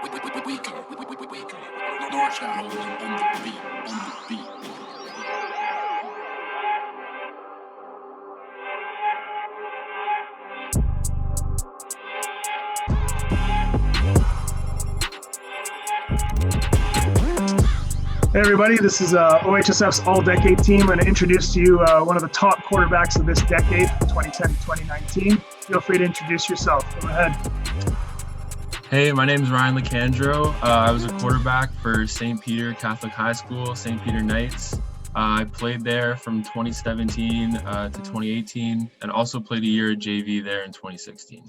Hey everybody, this is OHSF's all-decade team. I'm going to introduce to you one of the top quarterbacks of this decade, 2010 to 2019. Feel free to introduce yourself. Go ahead. Hey, my name is Lecandro. I was a quarterback for St. Peter Catholic High School, St. Peter Knights. I played there from 2017 to 2018 and also played a year at JV there in 2016.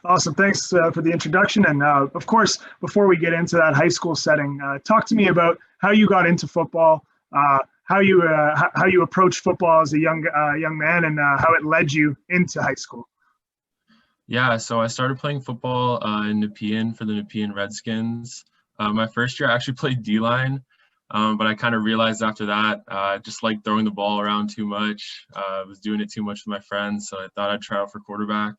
Awesome. Thanks for the introduction. And of course, before we get into that high school setting, talk to me about how you got into football, how you approached football as a young man, and how it led you into high school. Yeah, so I started playing football in Nepean for the Nepean Redskins. My first year I actually played D-line, but I kind of realized after that I just liked throwing the ball around too much. I was doing it too much with my friends, so I thought I'd try out for quarterback.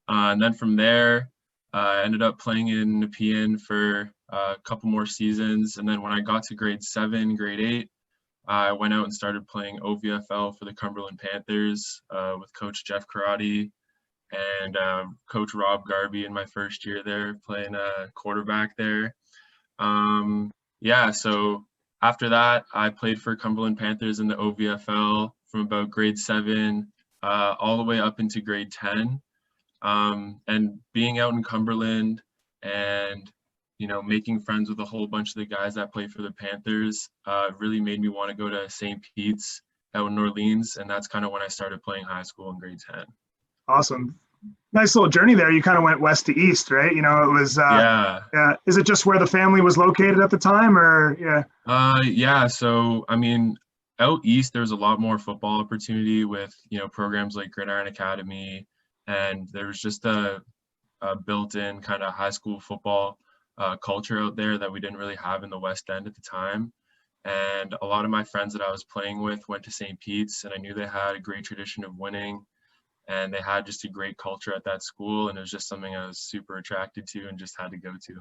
And then from there, I ended up playing in Nepean for a couple more seasons. And then when I got to grade 7, grade 8, I went out and started playing OVFL for the Cumberland Panthers with Coach Jeff Karate and Coach Rob Garby in my first year there, playing quarterback there. So after that, I played for Cumberland Panthers in the OVFL from about grade 7 all the way up into grade 10. And being out in Cumberland and, making friends with a whole bunch of the guys that play for the Panthers really made me want to go to St. Pete's out in Orleans. And that's kind of when I started playing high school in grade 10. Awesome. Nice little journey there. You kind of went west to east, right? It was, yeah. Is it just where the family was located at the time or yeah? So, out east, there's a lot more football opportunity with, programs like Gridiron Academy. And there was just a built-in kind of high school football culture out there that we didn't really have in the West End at the time. And a lot of my friends that I was playing with went to St. Pete's, and I knew they had a great tradition of winning. And they had just a great culture at that school. And it was just something I was super attracted to and just had to go to.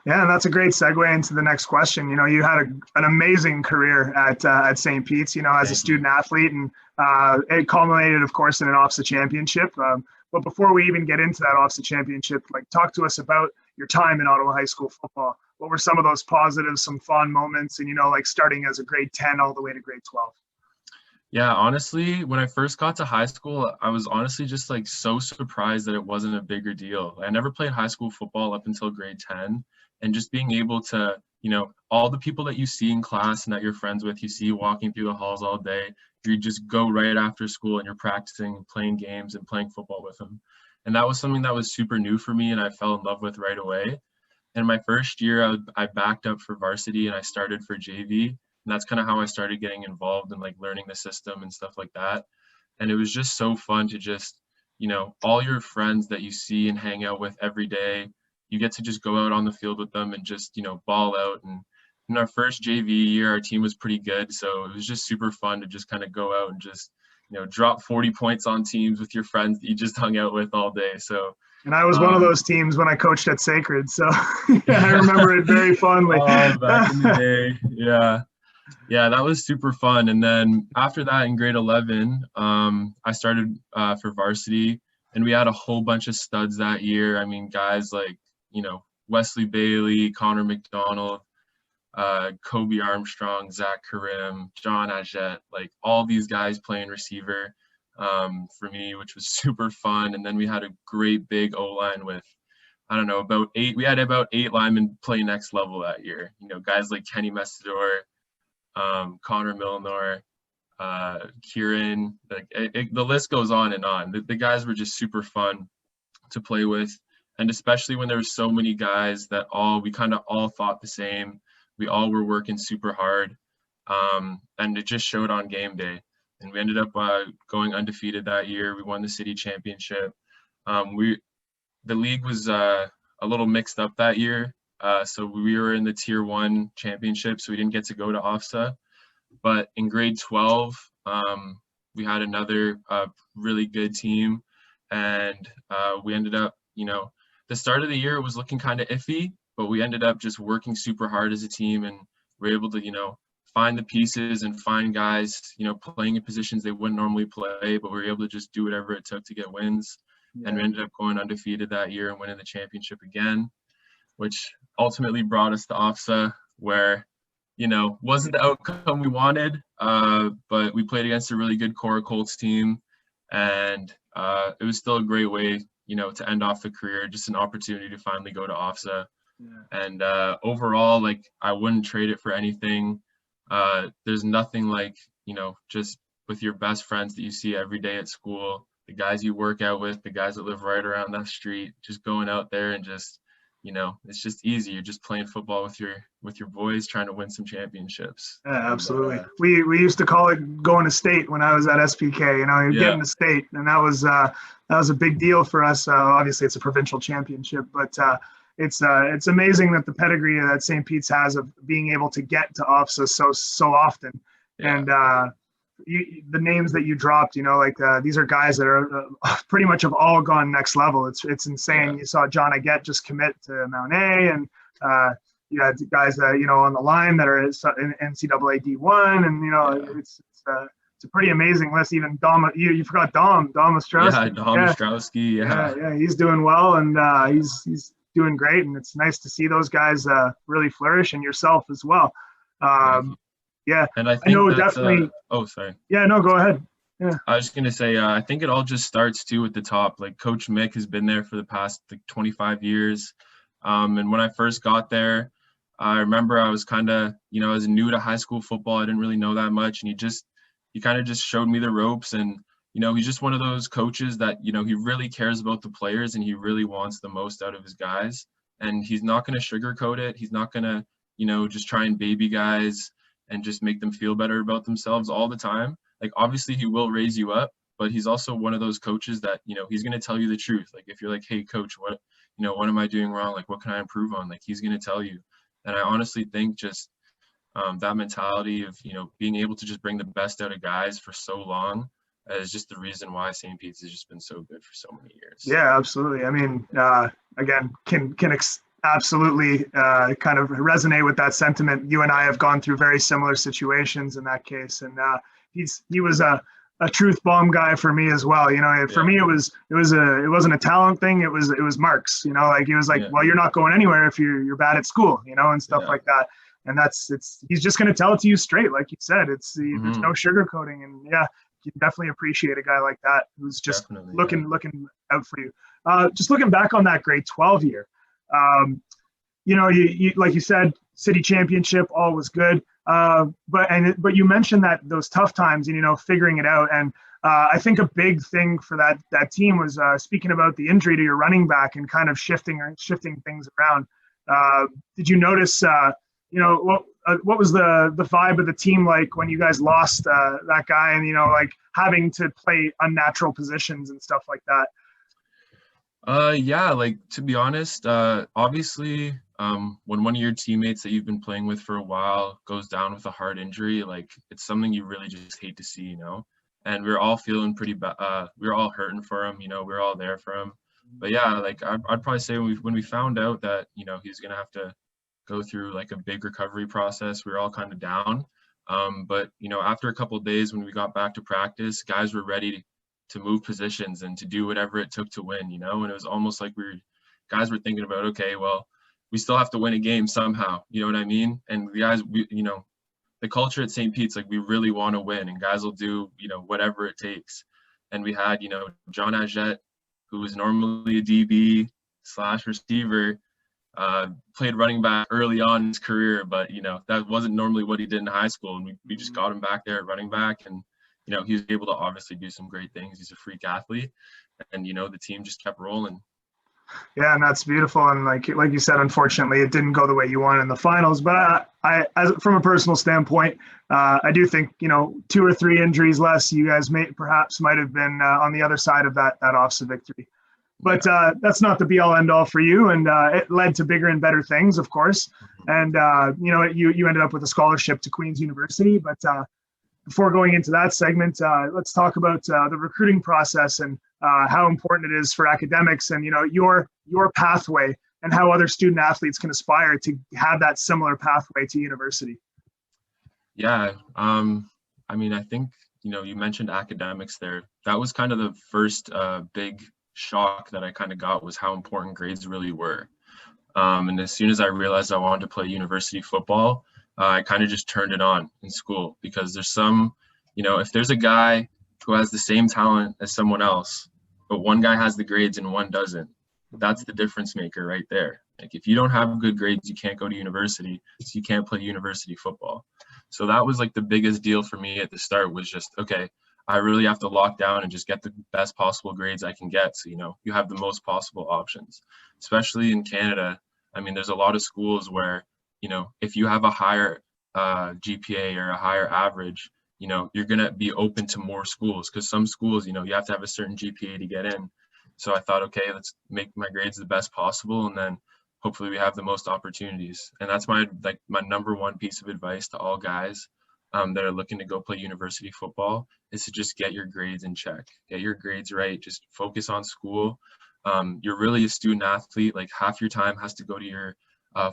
Yeah, and that's a great segue into the next question. You had an amazing career at St. Pete's, as a student athlete, and it culminated, of course, in an OHSA championship. But before we even get into that OHSA championship, talk to us about your time in Ottawa High School football. What were some of those positives, some fun moments, and starting as a grade 10 all the way to grade 12? Yeah, honestly, when I first got to high school, I was honestly just so surprised that it wasn't a bigger deal. I never played high school football up until grade 10, and just being able to, all the people that you see in class and that you're friends with, you see walking through the halls all day, you just go right after school and you're practicing, playing games and playing football with them. And that was something that was super new for me and I fell in love with right away. And my first year, I backed up for varsity and I started for JV. And that's kind of how I started getting involved in learning the system and stuff like that. And it was just so fun to just, all your friends that you see and hang out with every day, you get to just go out on the field with them and just, ball out. And in our first JV year, our team was pretty good. So it was just super fun to just kind of go out and just, drop 40 points on teams with your friends that you just hung out with all day. So. And I was one of those teams when I coached at Sacred. So I remember it very fondly. Back in the day. Yeah. Yeah, that was super fun. And then after that in grade 11, I started for varsity and we had a whole bunch of studs that year. Guys like, Wesley Bailey, Connor McDonald, Kobe Armstrong, Zach Karim, John Ajette, all these guys playing receiver for me, which was super fun. And then we had a great big O-line with, we had about 8 linemen play next level that year. Guys like Kenny Messidor, Connor Milnor, Kieran, the list goes on and on. The guys were just super fun to play with. And especially when there were so many guys that we kind of all thought the same. We all were working super hard. And it just showed on game day. And we ended up going undefeated that year. We won the city championship. The league was a little mixed up that year. So we were in the Tier 1 championship, so we didn't get to go to OHSA. But in grade 12, we had another really good team. And we ended up, the start of the year was looking kind of iffy, but we ended up just working super hard as a team, and we're able to, find the pieces and find guys, playing in positions they wouldn't normally play, but we were able to just do whatever it took to get wins. Yeah. And we ended up going undefeated that year and winning the championship again, which ultimately brought us to OHSF, where, wasn't the outcome we wanted, but we played against a really good Cora Colts team, and it was still a great way, to end off the career, just an opportunity to finally go to OHSF. Yeah. And overall, like, I wouldn't trade it for anything. There's nothing like, just with your best friends that you see every day at school, the guys you work out with, the guys that live right around that street, just going out there and just, it's just easy. You're just playing football with your boys, trying to win some championships. Yeah, absolutely. We used to call it going to state when I was at SPK. You're getting to state, and that was a big deal for us. Obviously, it's a provincial championship, but it's amazing that the pedigree that St. Pete's has of being able to get to OHSF so often. Yeah. And the names that you dropped, these are guys that are pretty much have all gone next level. It's insane. Yeah. You saw John Aguette just commit to Mount A, and you had guys that on the line that are in NCAA D1, and it's a pretty amazing list. Even Dom, you forgot Dom Ostrowski. Yeah, Dom Ostrowski. Yeah, he's doing well, and he's doing great, and it's nice to see those guys really flourish, and yourself as well. Yeah, and I know definitely. Sorry. Yeah, no, go ahead. Yeah, I was just gonna say, I think it all just starts too at the top. Like Coach Mick has been there for the past 25 years, and when I first got there, I remember I was kind of, I was new to high school football. I didn't really know that much, and he kind of just showed me the ropes, and he's just one of those coaches that he really cares about the players, and he really wants the most out of his guys, and he's not gonna sugarcoat it. He's not gonna just try and baby guys and just make them feel better about themselves all the time. Like, obviously he will raise you up, but he's also one of those coaches that, he's going to tell you the truth. Like, if you're like, hey coach, what am I doing wrong? Like, what can I improve on? Like, he's going to tell you. And I honestly think just that mentality of, being able to just bring the best out of guys for so long is just the reason why St. Pete's has just been so good for so many years. Yeah, absolutely. I mean, again, absolutely kind of resonate with that sentiment. You and I have gone through very similar situations in that case, and he was a truth bomb guy for me as well. For me it wasn't a talent thing. It was marks. He was like, well, you're not going anywhere if you're bad at school, and stuff like that. And he's just going to tell it to you straight, like you said. There's no sugarcoating, and you definitely appreciate a guy like that who's just looking out for you. Just looking back on that grade 12 year. You like you said, city championship, all was good. But you mentioned that those tough times and, figuring it out. And I think a big thing for that team was speaking about the injury to your running back and kind of shifting things around. Did you notice, what was the vibe of the team like when you guys lost that guy and, like having to play unnatural positions and stuff like that? Yeah, like, to be honest, obviously, when one of your teammates that you've been playing with for a while goes down with a heart injury, like, it's something you really just hate to see, and we're all feeling pretty bad. We're all hurting for him, we're all there for him. But yeah, like, I'd probably say when we found out that, he's going to have to go through like a big recovery process, we were all kind of down. But, after a couple of days when we got back to practice, guys were ready to move positions and to do whatever it took to win, and it was almost like guys were thinking about, okay, well, we still have to win a game somehow, you know what I mean? And the guys, the culture at St. Pete's, like, we really want to win, and guys will do, whatever it takes. And we had, John Aguette, who was normally a DB / receiver, played running back early on in his career, but, that wasn't normally what he did in high school. And we just got him back there at running back, and he was able to obviously do some great things. He's a freak athlete, and the team just kept rolling. Yeah, and that's beautiful. And like you said, unfortunately, it didn't go the way you wanted in the finals. But from a personal standpoint, I do think 2 or 3 injuries less, you guys might have been on the other side of that OHSF victory. But that's not the be-all, end-all for you, and it led to bigger and better things, of course. And you ended up with a scholarship to Queen's University, but. Before going into that segment, let's talk about the recruiting process and how important it is for academics and, your pathway and how other student athletes can aspire to have that similar pathway to university. Yeah. I mean, I think, you mentioned academics there. That was kind of the first big shock that I kind of got, was how important grades really were. And as soon as I realized I wanted to play university football, I kind of just turned it on in school, because there's some, if there's a guy who has the same talent as someone else, but one guy has the grades and one doesn't, that's the difference maker right there. Like, if you don't have good grades, you can't go to university, so you can't play university football. So that was like the biggest deal for me at the start, was just, okay, I really have to lock down and just get the best possible grades I can get. So, you have the most possible options, especially in Canada. I mean, there's a lot of schools where, if you have a higher GPA or a higher average, you're going to be open to more schools, because some schools, you have to have a certain GPA to get in. So I thought, okay, let's make my grades the best possible, and then hopefully we have the most opportunities. And that's my number one piece of advice to all guys that are looking to go play university football, is to just get your grades in check, get your grades right, just focus on school. You're really a student athlete. Like, half your time has to go to your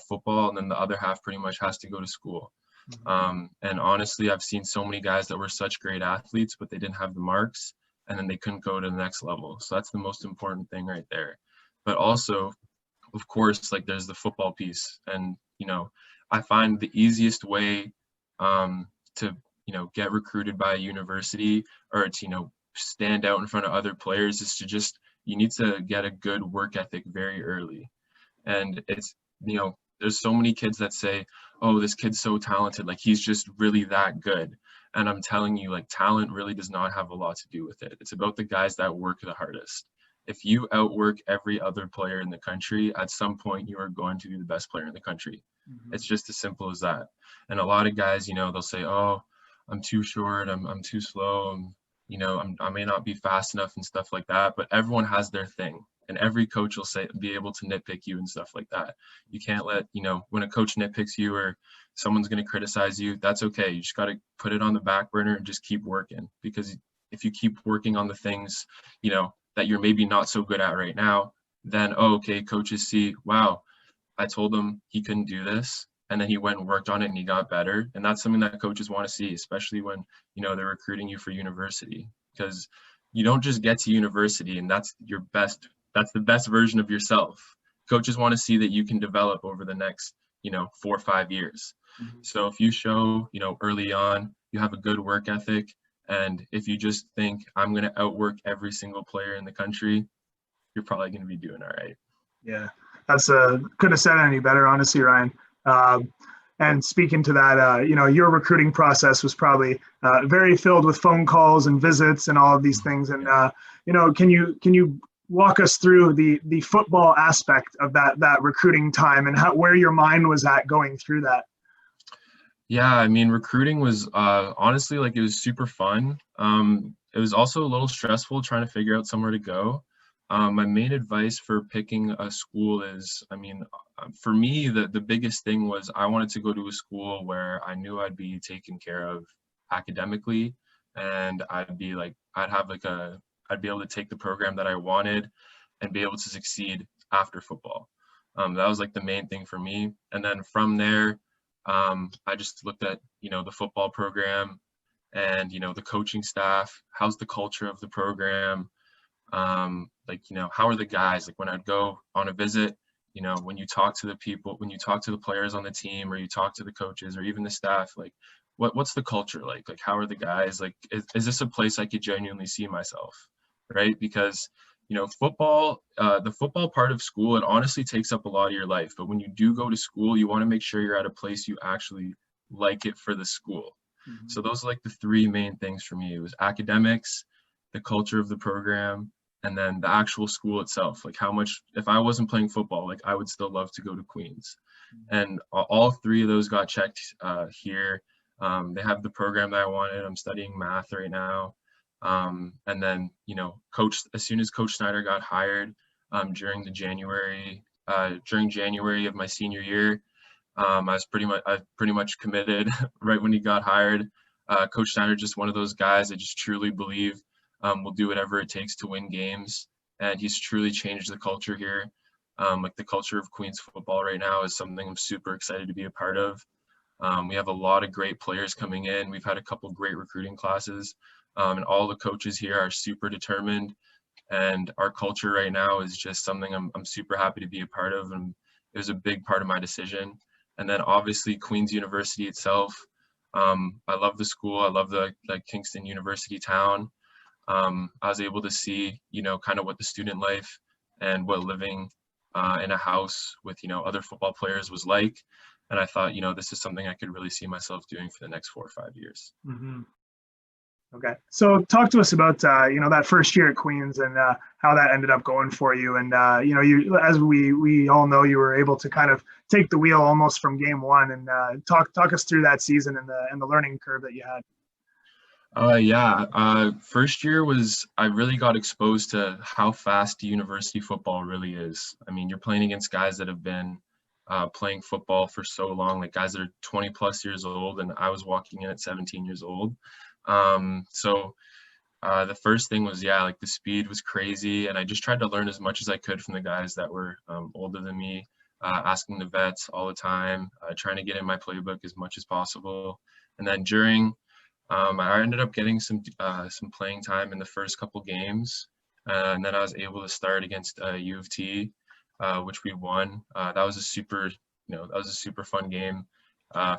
football, and then the other half pretty much has to go to school. And honestly, I've seen so many guys that were such great athletes, but they didn't have the marks, and then they couldn't go to the next level. So that's the most important thing right there. But also, of course, like, there's the football piece. And, I find the easiest way to, get recruited by a university, or to, stand out in front of other players, is to just, you need to get a good work ethic very early. And it's, there's so many kids that say, oh, this kid's so talented, like, he's just really that good. And I'm telling you, like, talent really does not have a lot to do with it. It's about the guys that work the hardest. If you outwork every other player in the country, at some point you are going to be the best player in the country. It's just as simple as that. And a lot of guys, they'll say, oh, I'm too short, I'm too slow, I may not be fast enough and stuff like that. But everyone has their thing, and every coach will be able to nitpick you and stuff like that. You can't let, when a coach nitpicks you or someone's going to criticize you, that's okay. You just got to put it on the back burner and just keep working, because if you keep working on the things, that you're maybe not so good at right now, then, oh, okay, coaches see, wow, I told him he couldn't do this, and then he went and worked on it and he got better. And that's something that coaches want to see, especially when, they're recruiting you for university, because you don't just get to university and that's the best version of yourself. Coaches want to see that you can develop over the next, 4 or 5 years. So if you show, early on, you have a good work ethic, and if you just think, I'm going to outwork every single player in the country, you're probably going to be doing all right. Yeah, that's couldn't have said it any better, honestly, Ryan. And speaking to that, your recruiting process was probably very filled with phone calls and visits and all of these things. And can you walk us through the football aspect of that recruiting time, and where your mind was at going through that? Yeah, I mean, recruiting was honestly, like, it was super fun. It was also a little stressful trying to figure out somewhere to go. My main advice for picking a school is, I mean, for me, the biggest thing was I wanted to go to a school where I knew I'd be taken care of academically, and I'd be able to take the program that I wanted and be able to succeed after football. That was like the main thing for me. And then from there, I just looked at, the football program and, the coaching staff. How's the culture of the program? How are the guys? Like, when I'd go on a visit, when you talk to the people, when you talk to the players on the team, or you talk to the coaches or even the staff, like, what's the culture like? Like, how are the guys? Like, is this a place I could genuinely see myself? Right? Because, football, the football part of school, it honestly takes up a lot of your life. But when you do go to school, you want to make sure you're at a place you actually like it for the school. So those are like the 3 main things for me. It was academics, the culture of the program, and then the actual school itself. Like, how much, if I wasn't playing football, like, I would still love to go to Queens. And all 3 of those got checked here. They have the program that I wanted. I'm studying math right now. And then, as soon as Coach Snyder got hired, during January of my senior year, I pretty much committed right when he got hired. Coach Snyder, just one of those guys I just truly believe will do whatever it takes to win games. And he's truly changed the culture here. Like the culture of Queens football right now is something I'm super excited to be a part of. We have a lot of great players coming in. We've had a couple great recruiting classes, and all the coaches here are super determined. And our culture right now is just something I'm super happy to be a part of, and it was a big part of my decision. And then obviously Queens University itself. I love the school. I love the Kingston University town. I was able to see, kind of what the student life and what living in a house with, other football players was like. And I thought, this is something I could really see myself doing for the next 4 or 5 years. Mm-hmm. Okay. So talk to us about, that first year at Queens and how that ended up going for you. And, you, as we all know, you were able to kind of take the wheel almost from game one, and talk us through that season and the learning curve that you had. First year I really got exposed to how fast university football really is. I mean, you're playing against guys that have been playing football for so long, like guys that are 20 plus years old, and I was walking in at 17 years old. So the first thing was, the speed was crazy, and I just tried to learn as much as I could from the guys that were older than me, asking the vets all the time, trying to get in my playbook as much as possible. And then during I ended up getting some playing time in the first couple games, and then I was able to start against U of T, which we won. That was a super fun game.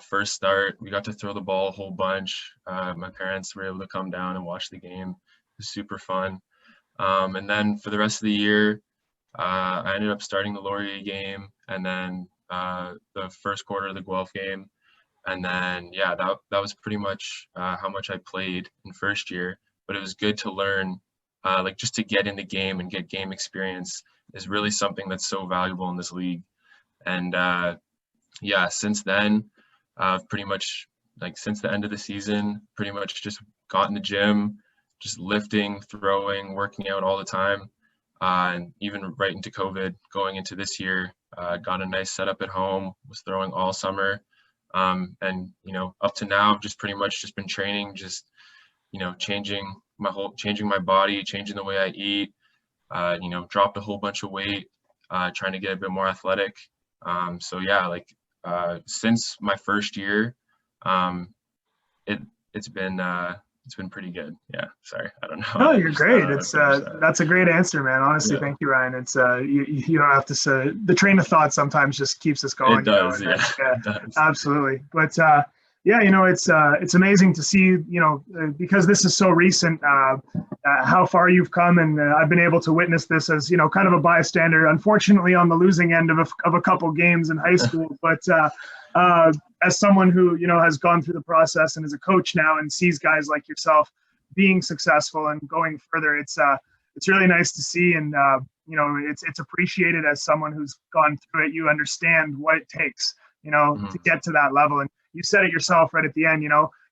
First start, we got to throw the ball a whole bunch. My parents were able to come down and watch the game. It was super fun. And then for the rest of the year, I ended up starting the Laurier game, and then the first quarter of the Guelph game. And then, that was pretty much how much I played in first year. But it was good to learn, just to get in the game and get game experience is really something that's so valuable in this league. And since then, pretty much since the end of the season, pretty much just got in the gym, just lifting, throwing, working out all the time. And even right into COVID, going into this year, got a nice setup at home, was throwing all summer. And up to now, I've just pretty much just been training, just changing my body, changing the way I eat, dropped a whole bunch of weight, trying to get a bit more athletic. Since my first year, it's been pretty good. Yeah, sorry, I don't know. No, you're great. That's a great answer, man. Honestly, Thank you, Ryan. It's you don't have to the train of thought sometimes just keeps us going. It does, it does. Absolutely. But it's amazing to see, because this is so recent, how far you've come, and I've been able to witness this as, kind of a bystander, unfortunately on the losing end of a couple games in high school, but as someone who, has gone through the process and is a coach now and sees guys like yourself being successful and going further, it's really nice to see. And, it's appreciated as someone who's gone through it. You understand what it takes, to get to that level. And you said it yourself right at the end,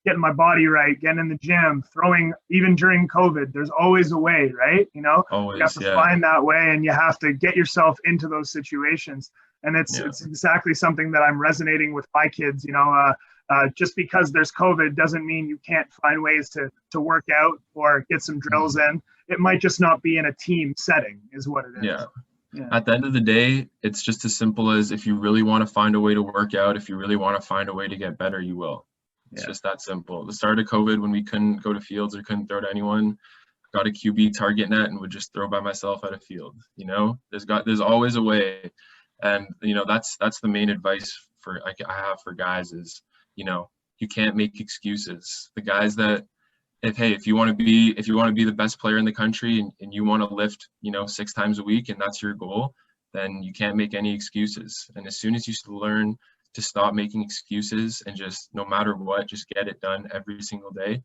getting my body right, getting in the gym, throwing, even during COVID, there's always a way, right? Always, you have to find that way, and you have to get yourself into those situations. And it's exactly something that I'm resonating with my kids. Just because there's COVID doesn't mean you can't find ways to work out or get some drills in. It might just not be in a team setting is what it is. Yeah. At the end of the day, it's just as simple as, if you really want to find a way to work out, if you really want to find a way to get better, you will. It's just that simple. The start of COVID, when we couldn't go to fields or couldn't throw to anyone, got a QB target net and would just throw by myself at a field. There's always a way. And that's the main advice I have for guys is, you can't make excuses. The guys that if you want to be the best player in the country, and you want to lift 6 times a week, and that's your goal, then you can't make any excuses. And as soon as you learn to stop making excuses and just, no matter what, just get it done every single day,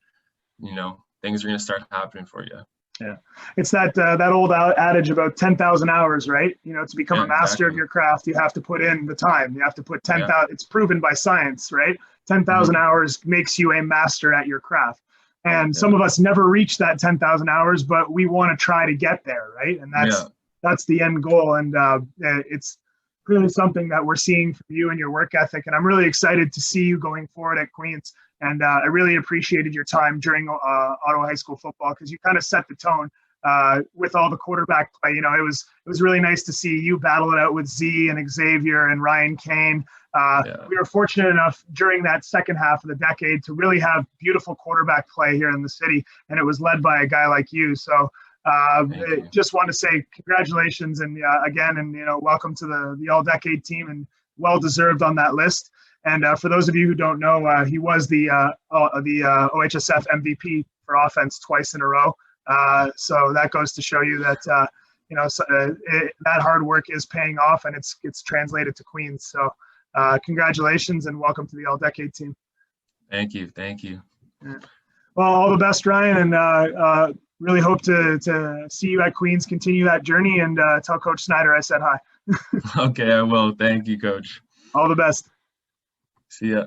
things are going to start happening for you. Yeah, it's that old adage about 10,000 hours, right? To become a master of your craft, you have to put in the time. You have to put 10,000. It's proven by science, right? 10,000 hours makes you a master at your craft. And some of us never reach that 10,000 hours, but we want to try to get there, right? And that's the end goal. And it's really something that we're seeing from you and your work ethic. And I'm really excited to see you going forward at Queens. And I really appreciated your time during Ottawa High School football, because you kind of set the tone with all the quarterback play. You know, it was really nice to see you battle it out with Z and Xavier and Ryan Kane. We were fortunate enough during that second half of the decade to really have beautiful quarterback play here in the city, and it was led by a guy like you. So just want to say congratulations and again, and welcome to the all-decade team, and well-deserved on that list. And for those of you who don't know, he was the OHSF MVP for offense twice in a row. So that goes to show you that that hard work is paying off, and it's translated to Queens. So congratulations and welcome to the all-decade team. Thank you. Yeah. Well, all the best, Ryan, and really hope to see you at Queens, continue that journey, and tell Coach Snyder I said hi. Okay, I will. Thank you, Coach. All the best. See ya.